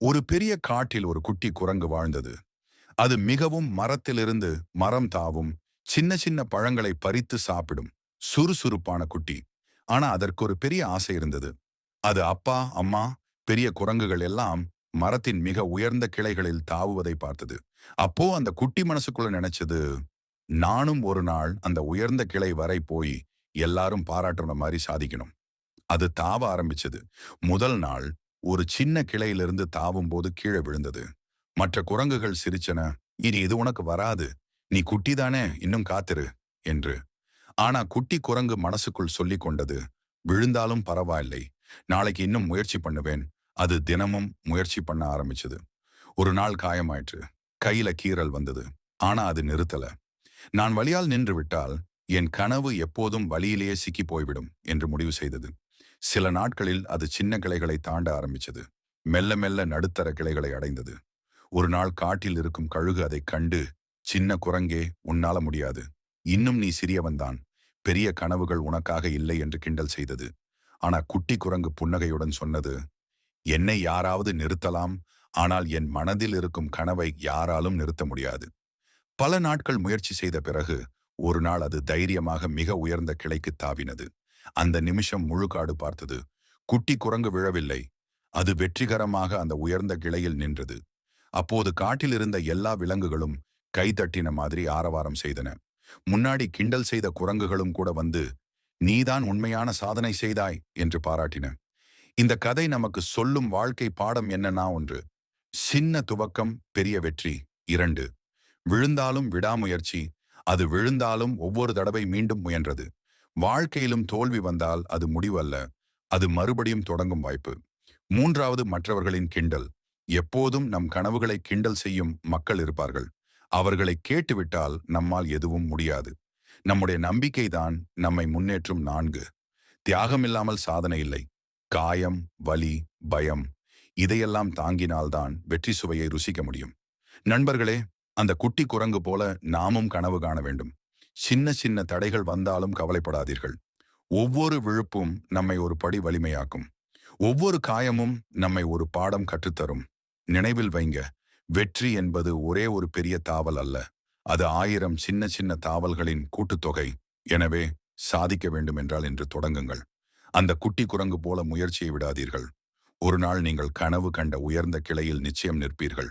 ஒரு பெரிய காட்டில் ஒரு குட்டி குரங்கு வாழ்ந்தது. அது மிகவும் மரத்திலிருந்து மரம் தாவும், சின்ன சின்ன பழங்களை பறித்து சாப்பிடும் சுறுசுறுப்பான குட்டி. ஆனா அதற்கு ஒரு பெரிய ஆசை இருந்தது. அது அப்பா, அம்மா, பெரிய குரங்குகள் எல்லாம் மரத்தின் மிக உயர்ந்த கிளைகளில் தாவுவதை பார்த்தது. அப்போ அந்த குட்டி மனசுக்குள்ள நினைச்சது, நானும் ஒரு நாள் அந்த உயர்ந்த கிளை வரை போய் எல்லாரும் பாராட்டுற மாதிரி சாதிக்கணும். அது தாவ ஆரம்பிச்சது. முதல் நாள் ஒரு சின்ன கிளையிலிருந்து தாவும் போது கீழே விழுந்தது. மற்ற குரங்குகள் சிரிச்சன. இனி இது உனக்கு வராது. நீ குட்டிதானே, இன்னும் காத்திரு என்று. ஆனா குட்டி குரங்கு மனசுக்குள் சொல்லிக் கொண்டது, விழுந்தாலும் பரவாயில்லை. நாளைக்கு இன்னும் முயற்சி பண்ணுவேன். அது தினமும் முயற்சி பண்ண ஆரம்பிச்சது. ஒரு நாள் காயமாயிற்று. கையில கீறல் வந்தது. ஆனா அது நிறுத்தல. நான் வலியால் நின்று விட்டால் என் கனவு எப்போதும் வலியிலேயே சிக்கி போய்விடும் என்று முடிவு செய்தது. சில நாட்களில் அது சின்ன கிளைகளை தாண்ட ஆரம்பிச்சது. மெல்ல மெல்ல நடுத்தர கிளைகளை அடைந்தது. ஒரு நாள் காட்டில் இருக்கும் கழுகு அதைக் கண்டு, சின்ன குரங்கே, உன்னால முடியாது. இன்னும் நீ சிறியவன்தான். பெரிய கனவுகள் உனக்காக இல்லை என்று கிண்டல் செய்தது. ஆனா குட்டி குரங்கு புன்னகையுடன் சொன்னது, என்னை யாராவது நிறுத்தலாம், ஆனால் என் மனதில் இருக்கும் கனவை யாராலும் நிறுத்த முடியாது. பல நாட்கள் முயற்சி செய்த பிறகு ஒரு நாள் அது தைரியமாக மிக உயர்ந்த கிளைக்கு தாவினது. அந்த நிமிஷம் முழுக்காடு பார்த்தது. குட்டி குரங்கு விழவில்லை. அது வெற்றிகரமாக அந்த உயர்ந்த கிளையில் நின்றது. அப்போது காட்டில் இருந்த எல்லா விலங்குகளும் கைதட்டின மாதிரி ஆரவாரம் செய்தன. முன்னாடி கிண்டல் செய்த குரங்குகளும் கூட வந்து, நீதான் உண்மையான சாதனை செய்தாய் என்று பாராட்டின. இந்த கதை நமக்கு சொல்லும் வாழ்க்கை பாடம் என்னன்னா, ஒன்று, சின்ன துவக்கம் பெரிய வெற்றி. 2, விழுந்தாலும் விடாமுயற்சி. அது விழுந்தாலும் ஒவ்வொரு தடவை மீண்டும் முயன்றது. வாழ்க்கையிலும் தோல்வி வந்தால் அது முடிவல்ல, அது மறுபடியும் தொடங்கும் வாய்ப்பு. 3வது, மற்றவர்களின் கிண்டல். எப்போதும் நம் கனவுகளை கிண்டல் செய்யும் மக்கள் இருப்பார்கள். அவர்களை கேட்டுவிட்டால் நம்மால் எதுவும் முடியாது. நம்முடைய நம்பிக்கைதான் நம்மை முன்னேற்றும். 4, தியாகமில்லாமல் சாதனை இல்லை. காயம், வலி, பயம், இதையெல்லாம் தாங்கினால்தான் வெற்றி சுவையை ருசிக்க முடியும். நண்பர்களே, அந்த குட்டி குரங்கு போல நாமும் கனவு காண வேண்டும். சின்ன சின்ன தடைகள் வந்தாலும் கவலைப்படாதீர்கள். ஒவ்வொரு விழுப்பும் நம்மை ஒரு படி வலிமையாக்கும். ஒவ்வொரு காயமும் நம்மை ஒரு பாடம் கற்றுத்தரும். நினைவில் வைங்க, வெற்றி என்பது ஒரே ஒரு பெரிய தாவல் அல்ல. அது 1000 சின்ன சின்ன தாவல்களின் கூட்டுத்தொகை. எனவே சாதிக்க வேண்டும் என்றால் இன்று தொடங்குங்கள். அந்த குட்டி குரங்கு போல முயற்சியை விடாதீர்கள். ஒரு நாள் நீங்கள் கனவு கண்ட உயர்ந்த கிளையில் நிச்சயம் நிற்பீர்கள்.